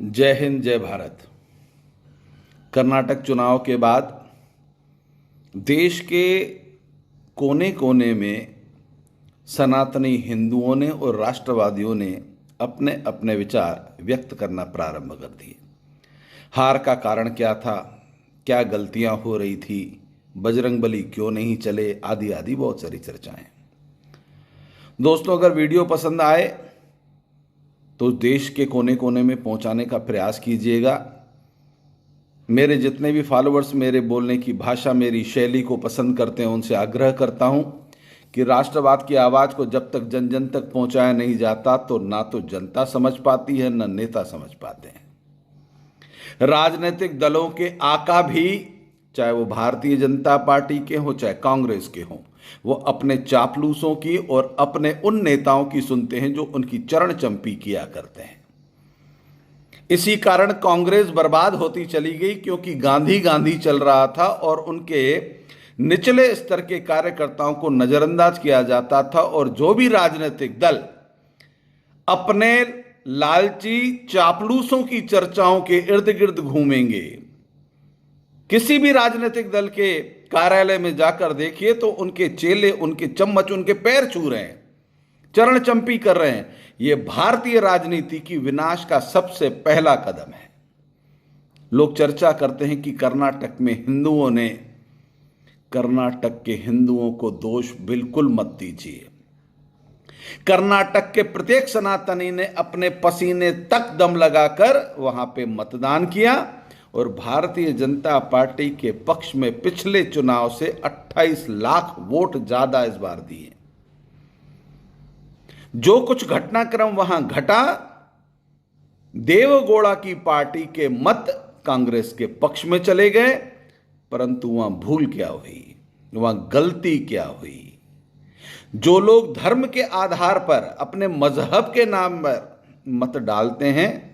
जय हिंद, जय भारत। कर्नाटक चुनाव के बाद देश के कोने कोने में सनातनी हिंदुओं ने और राष्ट्रवादियों ने अपने अपने विचार व्यक्त करना प्रारंभ कर दिए। हार का कारण क्या था, क्या गलतियां हो रही थी, बजरंगबली क्यों नहीं चले, आदि आदि बहुत सारी चर्चाएं। दोस्तों, अगर वीडियो पसंद आए तो देश के कोने कोने में पहुंचाने का प्रयास कीजिएगा। मेरे जितने भी फॉलोअर्स मेरे बोलने की भाषा, मेरी शैली को पसंद करते हैं, उनसे आग्रह करता हूं कि राष्ट्रवाद की आवाज़ को जब तक जन जन तक पहुंचाया नहीं जाता तो ना तो जनता समझ पाती है, ना नेता समझ पाते हैं। राजनीतिक दलों के आका भी, चाहे वो भारतीय जनता पार्टी के हों चाहे कांग्रेस के हों, वो अपने चापलूसों की और अपने उन नेताओं की सुनते हैं जो उनकी चरण चंपी किया करते हैं। इसी कारण कांग्रेस बर्बाद होती चली गई, क्योंकि गांधी गांधी चल रहा था और उनके निचले स्तर के कार्यकर्ताओं को नजरअंदाज किया जाता था। और जो भी राजनीतिक दल अपने लालची चापलूसों की चर्चाओं के इर्द गिर्द घूमेंगे, किसी भी राजनीतिक दल के कार्यालय में जाकर देखिए तो उनके चेले, उनके चम्मच, उनके पैर छू रहे हैं, चरण चंपी कर रहे हैं। यह भारतीय राजनीति की विनाश का सबसे पहला कदम है। लोग चर्चा करते हैं कि कर्नाटक में हिंदुओं ने, कर्नाटक के हिंदुओं को दोष बिल्कुल मत दीजिए। कर्नाटक के प्रत्येक सनातनी ने अपने पसीने तक दम लगाकर वहां पे मतदान किया और भारतीय जनता पार्टी के पक्ष में पिछले चुनाव से 28 लाख वोट ज्यादा इस बार दिए। जो कुछ घटनाक्रम वहां घटा, देवगौड़ा की पार्टी के मत कांग्रेस के पक्ष में चले गए, परंतु वहां भूल क्या हुई, वहां गलती क्या हुई। जो लोग धर्म के आधार पर, अपने मजहब के नाम पर मत डालते हैं,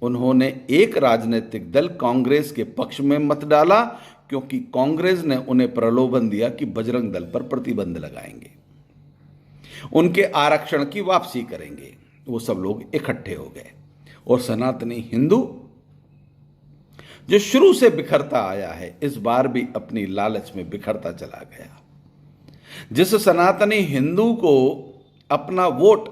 उन्होंने एक राजनीतिक दल कांग्रेस के पक्ष में मत डाला, क्योंकि कांग्रेस ने उन्हें प्रलोभन दिया कि बजरंग दल पर प्रतिबंध लगाएंगे, उनके आरक्षण की वापसी करेंगे। वो सब लोग इकट्ठे हो गए और सनातनी हिंदू जो शुरू से बिखरता आया है, इस बार भी अपनी लालच में बिखरता चला गया। जिस सनातनी हिंदू को अपना वोट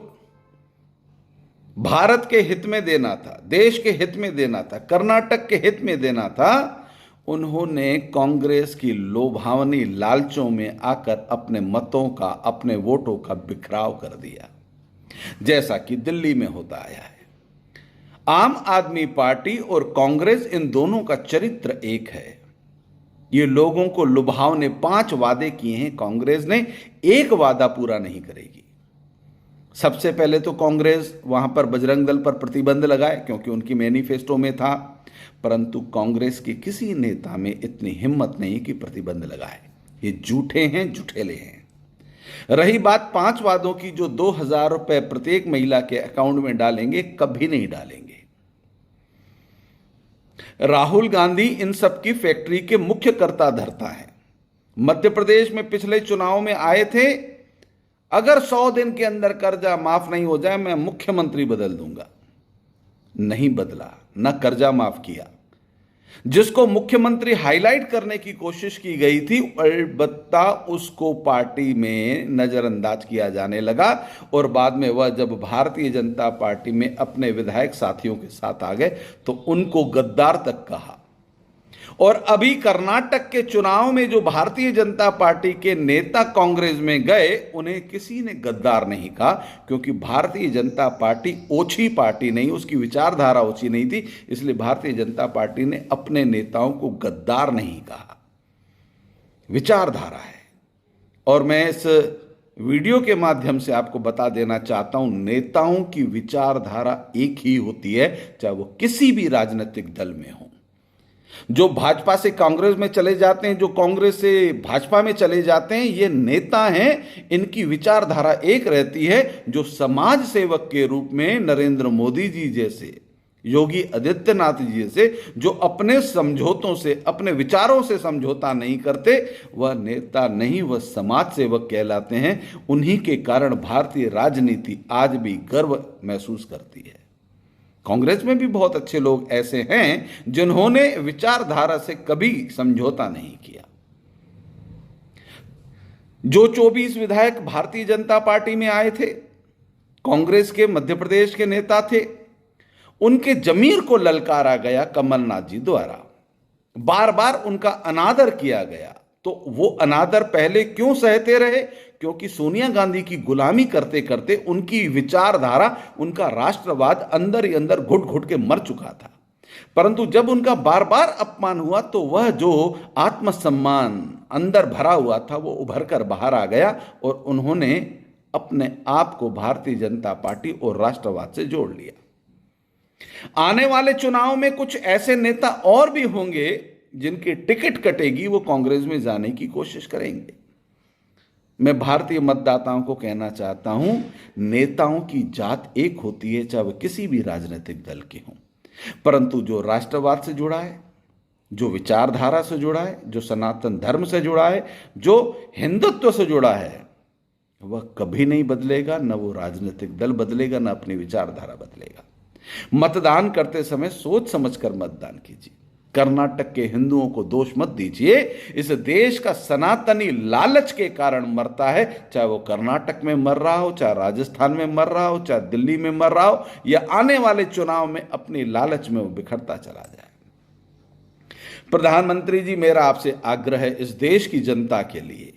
भारत के हित में देना था, देश के हित में देना था, कर्नाटक के हित में देना था, उन्होंने कांग्रेस की लोभावनी लालचों में आकर अपने मतों का, अपने वोटों का बिखराव कर दिया, जैसा कि दिल्ली में होता आया है। आम आदमी पार्टी और कांग्रेस, इन दोनों का चरित्र एक है। ये लोगों को लुभावने 5 वादे किए हैं कांग्रेस ने, एक वादा पूरा नहीं करेगी। सबसे पहले तो कांग्रेस वहां पर बजरंग दल पर प्रतिबंध लगाए, क्योंकि उनकी मैनिफेस्टो में था, परंतु कांग्रेस के किसी नेता में इतनी हिम्मत नहीं कि प्रतिबंध लगाए। ये झूठे हैं, झूठेले हैं। रही बात 5 वादों की, जो 2000 रुपए प्रत्येक महिला के अकाउंट में डालेंगे, कभी नहीं डालेंगे। राहुल गांधी इन सब की फैक्ट्री के मुख्य कर्ता धर्ता है। मध्य प्रदेश में पिछले चुनाव में आए थे, अगर 100 दिन के अंदर कर्जा माफ नहीं हो जाए मैं मुख्यमंत्री बदल दूंगा। नहीं बदला, न कर्जा माफ किया। जिसको मुख्यमंत्री हाईलाइट करने की कोशिश की गई थी, अलबत्ता उसको पार्टी में नजरअंदाज किया जाने लगा और बाद में वह जब भारतीय जनता पार्टी में अपने विधायक साथियों के साथ आ गए तो उनको गद्दार तक कहा। और अभी कर्नाटक के चुनाव में जो भारतीय जनता पार्टी के नेता कांग्रेस में गए, उन्हें किसी ने गद्दार नहीं कहा, क्योंकि भारतीय जनता पार्टी ओछी पार्टी नहीं, उसकी विचारधारा ओछी नहीं थी, इसलिए भारतीय जनता पार्टी ने अपने नेताओं को गद्दार नहीं कहा। विचारधारा है। और मैं इस वीडियो के माध्यम से आपको बता देना चाहता हूं, नेताओं की विचारधारा एक ही होती है, चाहे वो किसी भी राजनीतिक दल में हो। जो भाजपा से कांग्रेस में चले जाते हैं, जो कांग्रेस से भाजपा में चले जाते हैं, ये नेता हैं, इनकी विचारधारा एक रहती है। जो समाज सेवक के रूप में नरेंद्र मोदी जी जैसे, योगी आदित्यनाथ जी जैसे, जो अपने समझौतों से, अपने विचारों से समझौता नहीं करते, वह नेता नहीं, वह समाज सेवक कहलाते हैं। उन्हीं के कारण भारतीय राजनीति आज भी गर्व महसूस करती है। कांग्रेस में भी बहुत अच्छे लोग ऐसे हैं जिन्होंने विचारधारा से कभी समझौता नहीं किया। जो 24 विधायक भारतीय जनता पार्टी में आए थे, कांग्रेस के मध्य प्रदेश के नेता थे, उनके जमीर को ललकारा गया कमलनाथ जी द्वारा, बार बार उनका अनादर किया गया। तो वो अनादर पहले क्यों सहते रहे? क्योंकि सोनिया गांधी की गुलामी करते करते उनकी विचारधारा, उनका राष्ट्रवाद अंदर ही अंदर घुट घुट के मर चुका था। परंतु जब उनका बार बार अपमान हुआ तो वह जो आत्मसम्मान अंदर भरा हुआ था वो उभर कर बाहर आ गया और उन्होंने अपने आप को भारतीय जनता पार्टी और राष्ट्रवाद से जोड़ लिया। आने वाले चुनाव में कुछ ऐसे नेता और भी होंगे जिनकी टिकट कटेगी, वो कांग्रेस में जाने की कोशिश करेंगे। मैं भारतीय मतदाताओं को कहना चाहता हूं, नेताओं की जात एक होती है, चाहे वह किसी भी राजनीतिक दल के हों, परंतु जो राष्ट्रवाद से जुड़ा है, जो विचारधारा से जुड़ा है, जो सनातन धर्म से जुड़ा है, जो हिंदुत्व से जुड़ा है, वह कभी नहीं बदलेगा। न वो राजनीतिक दल बदलेगा, न अपनी विचारधारा बदलेगा। मतदान करते समय सोच समझकर मतदान कीजिए। कर्नाटक के हिंदुओं को दोष मत दीजिए। इस देश का सनातनी लालच के कारण मरता है, चाहे वो कर्नाटक में मर रहा हो, चाहे राजस्थान में मर रहा हो, चाहे दिल्ली में मर रहा हो, या आने वाले चुनाव में अपनी लालच में वो बिखरता चला जाए। प्रधानमंत्री जी, मेरा आपसे आग्रह है, इस देश की जनता के लिए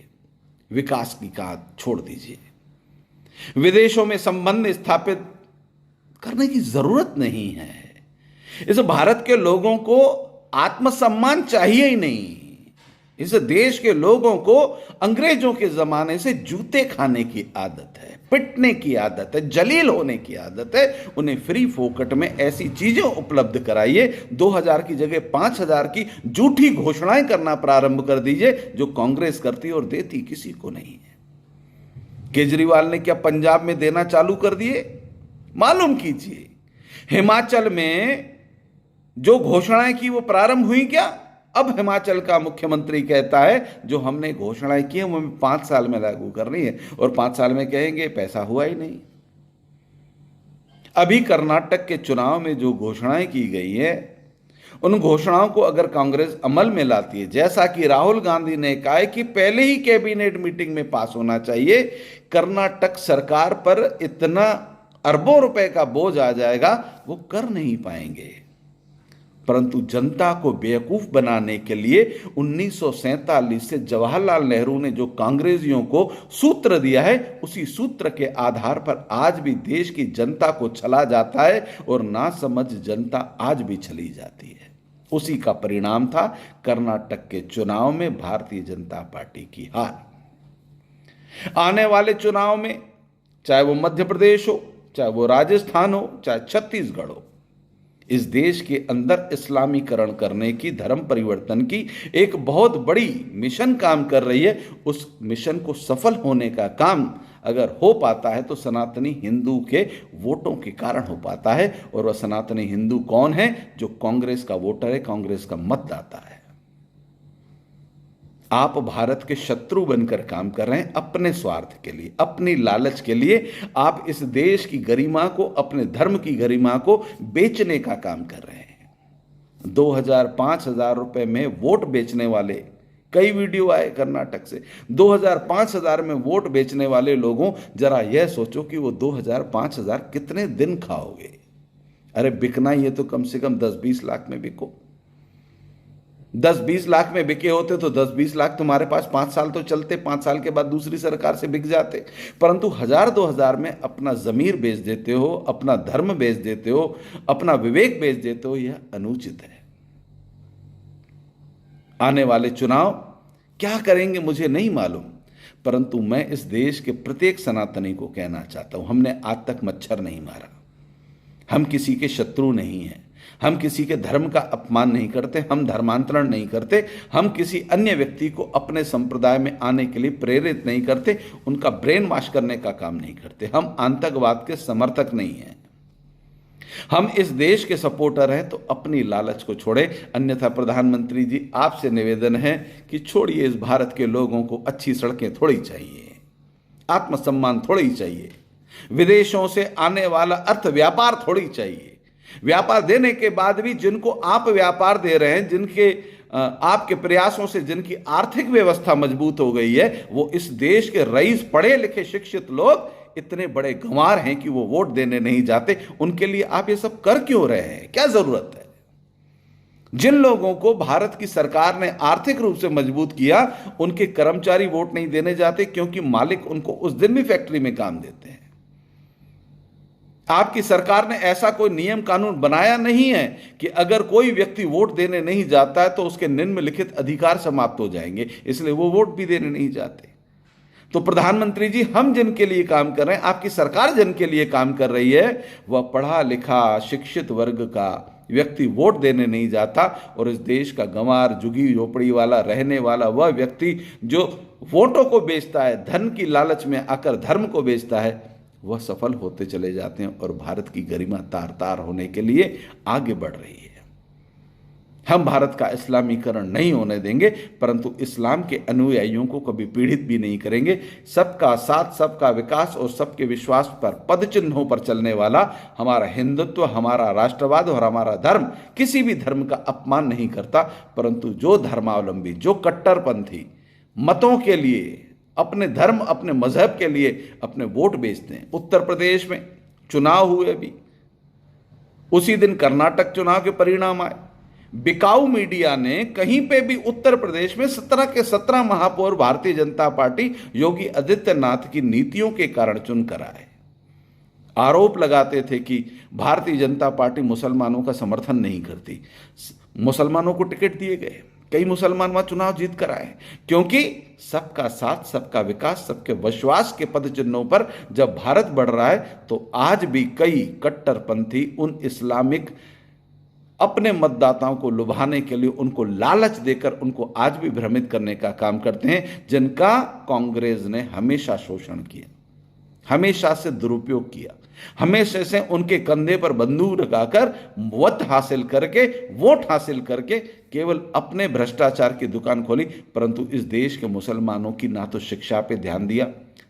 विकास की बात छोड़ दीजिए। विदेशों में संबंध स्थापित करने की जरूरत नहीं है। इस भारत के लोगों को आत्मसम्मान चाहिए ही नहीं। इस देश के लोगों को अंग्रेजों के जमाने से जूते खाने की आदत है, पिटने की आदत है, जलील होने की आदत है। उन्हें फ्री फोकट में ऐसी चीजें उपलब्ध कराइए। 2000 की जगह 5000 की झूठी घोषणाएं करना प्रारंभ कर दीजिए, जो कांग्रेस करती और देती किसी को नहीं है। केजरीवाल ने क्या पंजाब में देना चालू कर दिए? मालूम कीजिए। हिमाचल में जो घोषणाएं की वो प्रारंभ हुई क्या? अब हिमाचल का मुख्यमंत्री कहता है जो हमने घोषणाएं की वो 5 साल में लागू करनी है, और 5 साल में कहेंगे पैसा हुआ ही नहीं। अभी कर्नाटक के चुनाव में जो घोषणाएं की गई है, उन घोषणाओं को अगर कांग्रेस अमल में लाती है, जैसा कि राहुल गांधी ने कहा है कि पहले ही कैबिनेट मीटिंग में पास होना चाहिए, कर्नाटक सरकार पर इतना अरबों रुपए का बोझ आ जाएगा, वो कर नहीं पाएंगे। परंतु जनता को बेवकूफ बनाने के लिए 1947 से जवाहरलाल नेहरू ने जो कांग्रेसियों को सूत्र दिया है, उसी सूत्र के आधार पर आज भी देश की जनता को छला जाता है, और ना समझ जनता आज भी छली जाती है। उसी का परिणाम था कर्नाटक के चुनाव में भारतीय जनता पार्टी की हार। आने वाले चुनाव में, चाहे वो मध्य प्रदेश हो, चाहे वो राजस्थान हो, चाहे छत्तीसगढ़ हो, इस देश के अंदर इस्लामीकरण करने की, धर्म परिवर्तन की एक बहुत बड़ी मिशन काम कर रही है। उस मिशन को सफल होने का काम अगर हो पाता है तो सनातनी हिंदू के वोटों के कारण हो पाता है। और वह सनातनी हिंदू कौन है? जो कांग्रेस का वोटर है, कांग्रेस का मतदाता है। आप भारत के शत्रु बनकर काम कर रहे हैं, अपने स्वार्थ के लिए, अपनी लालच के लिए। आप इस देश की गरिमा को, अपने धर्म की गरिमा को बेचने का काम कर रहे हैं। 2000-5000 रुपए में वोट बेचने वाले कई वीडियो आए कर्नाटक से। 2000-5000 में वोट बेचने वाले लोगों, जरा यह सोचो कि वो 2000-5000 कितने दिन खाओगे? अरे बिकना ही है तो कम से कम 10-20 लाख में बिको। 10-20 लाख में बिके होते तो 10-20 लाख तुम्हारे पास 5 साल तो चलते, 5 साल के बाद दूसरी सरकार से बिक जाते। परंतु 1000-2000 में अपना जमीर बेच देते हो, अपना धर्म बेच देते हो, अपना विवेक बेच देते हो, यह अनुचित है। आने वाले चुनाव क्या करेंगे मुझे नहीं मालूम, परंतु मैं इस देश के प्रत्येक सनातनी को कहना चाहता हूं, हमने आज तक मच्छर नहीं मारा, हम किसी के शत्रु नहीं हैं, हम किसी के धर्म का अपमान नहीं करते, हम धर्मांतरण नहीं करते, हम किसी अन्य व्यक्ति को अपने संप्रदाय में आने के लिए प्रेरित नहीं करते, उनका ब्रेन वॉश करने का काम नहीं करते, हम आतंकवाद के समर्थक नहीं हैं। हम इस देश के सपोर्टर हैं, तो अपनी लालच को छोड़े। अन्यथा प्रधानमंत्री जी, आपसे निवेदन है कि छोड़िए, इस भारत के लोगों को अच्छी सड़कें थोड़ी चाहिए, आत्मसम्मान थोड़ी चाहिए, विदेशों से आने वाला अर्थ व्यापार थोड़ी चाहिए। व्यापार देने के बाद भी जिनको आप व्यापार दे रहे हैं, जिनके आपके प्रयासों से जिनकी आर्थिक व्यवस्था मजबूत हो गई है, वो इस देश के रईस, पढ़े लिखे शिक्षित लोग इतने बड़े गंवार हैं कि वो वोट देने नहीं जाते। उनके लिए आप ये सब कर क्यों रहे हैं? क्या जरूरत है? जिन लोगों को भारत की सरकार ने आर्थिक रूप से मजबूत किया, उनके कर्मचारी वोट नहीं देने जाते क्योंकि मालिक उनको उस दिन भी फैक्ट्री में काम देते हैं। आपकी सरकार ने ऐसा कोई नियम कानून बनाया नहीं है कि अगर कोई व्यक्ति वोट देने नहीं जाता है तो उसके निम्नलिखित अधिकार समाप्त हो जाएंगे, इसलिए वो वोट भी देने नहीं जाते। तो प्रधानमंत्री जी, हम जिनके लिए काम कर रहे हैं, आपकी सरकार जिनके लिए काम कर रही है, वह पढ़ा लिखा शिक्षित वर्ग का व्यक्ति वोट देने नहीं जाता, और इस देश का गंवार, झुग्गी झोपड़ी वाला रहने वाला वह व्यक्ति जो वोटों को बेचता है, धन की लालच में आकर धर्म को बेचता है, वह सफल होते चले जाते हैं और भारत की गरिमा तार तार होने के लिए आगे बढ़ रही है। हम भारत का इस्लामीकरण नहीं होने देंगे, परंतु इस्लाम के अनुयायियों को कभी पीड़ित भी नहीं करेंगे। सबका साथ, सबका विकास और सबके विश्वास पर, पद चिन्हों पर चलने वाला हमारा हिंदुत्व, हमारा राष्ट्रवाद और हमारा धर्म किसी भी धर्म का अपमान नहीं करता, परंतु जो धर्मावलंबी, जो कट्टरपंथी मतों के लिए, अपने धर्म, अपने मजहब के लिए अपने वोट बेचते हैं। उत्तर प्रदेश में चुनाव हुए, भी उसी दिन कर्नाटक चुनाव के परिणाम आए। बिकाऊ मीडिया ने कहीं पे भी उत्तर प्रदेश में 17 के 17 महापौर भारतीय जनता पार्टी योगी आदित्यनाथ की नीतियों के कारण चुनकर आए। आरोप लगाते थे कि भारतीय जनता पार्टी मुसलमानों का समर्थन नहीं करती। मुसलमानों को टिकट दिए गए, कई मुसलमान वहां चुनाव जीत कर आए, क्योंकि सबका साथ, सबका विकास, सबके विश्वास के पद चिन्हों पर जब भारत बढ़ रहा है, तो आज भी कई कट्टरपंथी उन इस्लामिक अपने मतदाताओं को लुभाने के लिए, उनको लालच देकर उनको आज भी भ्रमित करने का काम करते हैं, जिनका कांग्रेस ने हमेशा शोषण किया, हमेशा से दुरुपयोग किया, हमेशा से उनके कंधे पर बंदूक लगाकर वोट हासिल करके केवल अपने भ्रष्टाचार की दुकान खोली। परंतु इस देश के मुसलमानों की ना तो शिक्षा पे ध्यान दिया,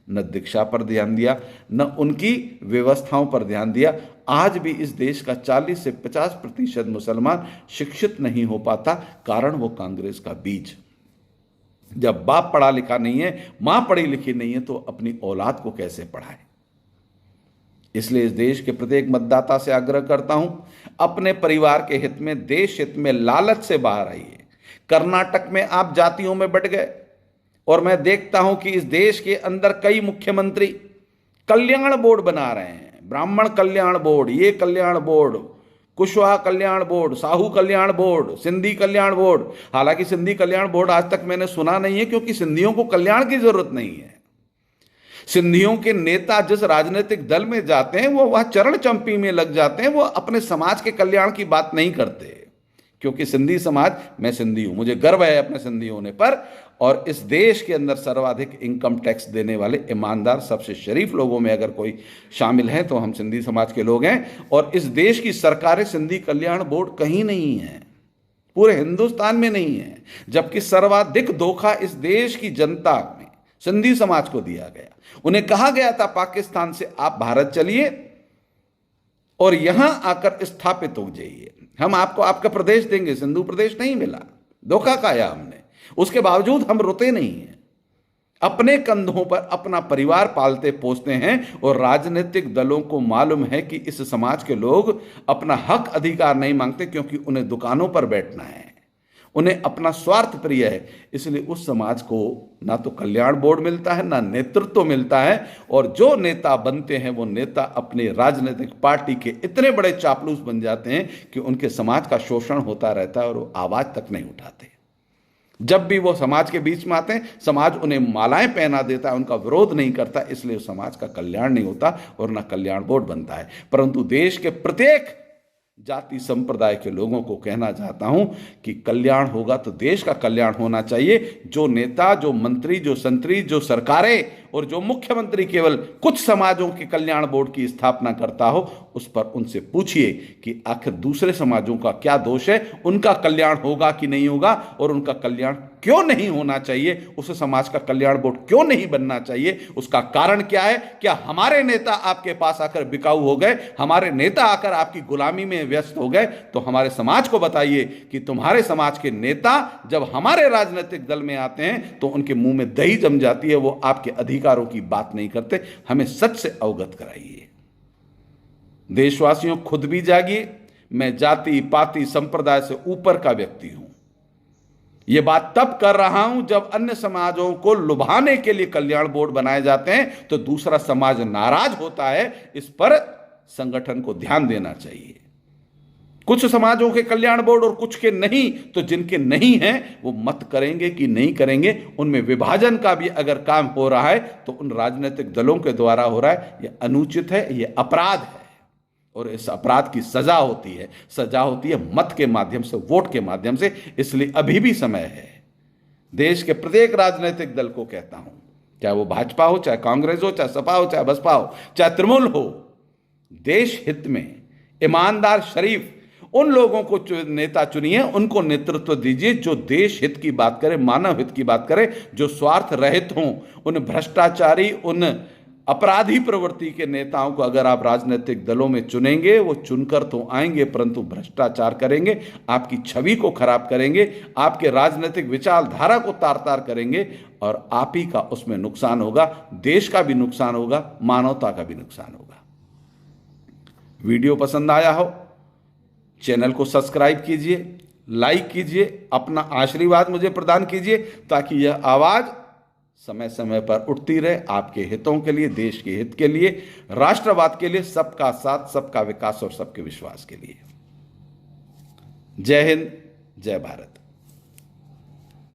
न दीक्षा पर ध्यान दिया, न उनकी व्यवस्थाओं पर ध्यान दिया। आज भी इस देश का 40 से 50% मुसलमान शिक्षित नहीं हो पाता, कारण वो कांग्रेस का बीज। जब बाप पढ़ा लिखा नहीं है, मां पढ़ी लिखी नहीं है, तो अपनी औलाद को कैसे पढ़ाए? इसलिए इस देश के प्रत्येक मतदाता से आग्रह करता हूं, अपने परिवार के हित में, देश हित में लालच से बाहर आइए। कर्नाटक में आप जातियों में बट गए, और मैं देखता हूं कि इस देश के अंदर कई मुख्यमंत्री कल्याण बोर्ड बना रहे हैं। ब्राह्मण कल्याण बोर्ड, ये कल्याण बोर्ड, कुशवाहा कल्याण बोर्ड, साहू कल्याण बोर्ड, सिंधी कल्याण बोर्ड। हालांकि सिंधी कल्याण बोर्ड आज तक मैंने सुना नहीं है, क्योंकि सिंधियों को कल्याण की जरूरत नहीं है। सिंधियों के नेता जिस राजनीतिक दल में जाते हैं, वो वह चरण चंपी में लग जाते हैं, वो अपने समाज के कल्याण की बात नहीं करते। क्योंकि सिंधी समाज, मैं सिंधी हूं, मुझे गर्व है अपने सिंधी होने पर, और इस देश के अंदर सर्वाधिक इनकम टैक्स देने वाले ईमानदार, सबसे शरीफ लोगों में अगर कोई शामिल है तो हम सिंधी समाज के लोग हैं। और इस देश की सरकारें, सिंधी कल्याण बोर्ड कहीं नहीं है, पूरे हिंदुस्तान में नहीं है, जबकि सर्वाधिक धोखा इस देश की जनता में सिंधी समाज को दिया गया। उन्हें कहा गया था पाकिस्तान से आप भारत चलिए और यहां आकर स्थापित हो जाइए, हम आपको आपका प्रदेश देंगे। सिंधु प्रदेश नहीं मिला, धोखा खाया हमने। उसके बावजूद हम रुके नहीं हैं, अपने कंधों पर अपना परिवार पालते पोसते हैं। और राजनीतिक दलों को मालूम है कि इस समाज के लोग अपना हक अधिकार नहीं मांगते, क्योंकि उन्हें दुकानों पर बैठना है, उन्हें अपना स्वार्थ प्रिय है। इसलिए उस समाज को ना तो कल्याण बोर्ड मिलता है, ना नेतृत्व मिलता है। और जो नेता बनते हैं, वो नेता अपने राजनीतिक पार्टी के इतने बड़े चापलूस बन जाते हैं कि उनके समाज का शोषण होता रहता है और वो आवाज तक नहीं उठाते। जब भी वो समाज के बीच में आते हैं, समाज उन्हें मालाएं पहना देता है, उनका विरोध नहीं करता। इसलिए उस समाज का कल्याण नहीं होता और ना कल्याण बोर्ड बनता है। परंतु देश के प्रत्येक जाति संप्रदाय के लोगों को कहना चाहता हूं कि कल्याण होगा तो देश का कल्याण होना चाहिए। जो नेता, जो मंत्री, जो संतरी, जो सरकारें और जो मुख्यमंत्री केवल कुछ समाजों के कल्याण बोर्ड की स्थापना करता हो, उस पर उनसे पूछिए कि आखिर दूसरे समाजों का क्या दोष है, उनका कल्याण होगा कि नहीं होगा, और उनका कल्याण क्यों नहीं होना चाहिए, उस समाज का कल्याण बोर्ड क्यों नहीं बनना चाहिए, उसका कारण क्या है। क्या हमारे नेता आपके पास आकर बिकाऊ हो गए, हमारे नेता आकर आपकी गुलामी में व्यस्त हो गए? तो हमारे समाज को बताइए कि तुम्हारे समाज के नेता जब हमारे राजनीतिक दल में आते हैं तो उनके मुंह में दही जम जाती है, वो आपके अधिकारों की बात नहीं करते। हमें सच से अवगत कराइए। देशवासियों, खुद भी जागिए। मैं जाति पाति संप्रदाय से ऊपर का व्यक्ति हूं। यह बात तब कर रहा हूं जब अन्य समाजों को लुभाने के लिए कल्याण बोर्ड बनाए जाते हैं तो दूसरा समाज नाराज होता है। इस पर संगठन को ध्यान देना चाहिए। कुछ समाजों के कल्याण बोर्ड और कुछ के नहीं, तो जिनके नहीं हैं वो मत करेंगे कि नहीं करेंगे, उनमें विभाजन का भी अगर काम हो रहा है तो उन राजनीतिक दलों के द्वारा हो रहा है। यह अनुचित है, यह अपराध है, और इस अपराध की सजा होती है। सजा होती है मत के माध्यम से, वोट के माध्यम से। इसलिए अभी भी समय है। देश के प्रत्येक राजनीतिक दल को कहता हूं, चाहे वो भाजपा हो, चाहे कांग्रेस हो, चाहे सपा हो, चाहे बसपा हो, चाहे तृणमूल हो, देश हित में ईमानदार शरीफ उन लोगों को नेता चुनिए, उनको नेतृत्व दीजिए जो देश हित की बात करे, मानव हित की बात करे, जो स्वार्थ रहित हों। उन भ्रष्टाचारी, उन अपराधी प्रवृत्ति के नेताओं को अगर आप राजनीतिक दलों में चुनेंगे, वो चुनकर तो आएंगे परंतु भ्रष्टाचार करेंगे, आपकी छवि को खराब करेंगे, आपके राजनीतिक विचारधारा को तार तार करेंगे, और आप ही का उसमें नुकसान होगा। देश का भी नुकसान होगा, मानवता का भी नुकसान होगा। वीडियो पसंद आया हो, चैनल को सब्सक्राइब कीजिए, लाइक कीजिए, अपना आशीर्वाद मुझे प्रदान कीजिए ताकि यह आवाज़ समय समय पर उठती रहे, आपके हितों के लिए, देश के हित के लिए, राष्ट्रवाद के लिए, सबका साथ, सबका विकास और सबके विश्वास के लिए। जय हिंद, जय भारत।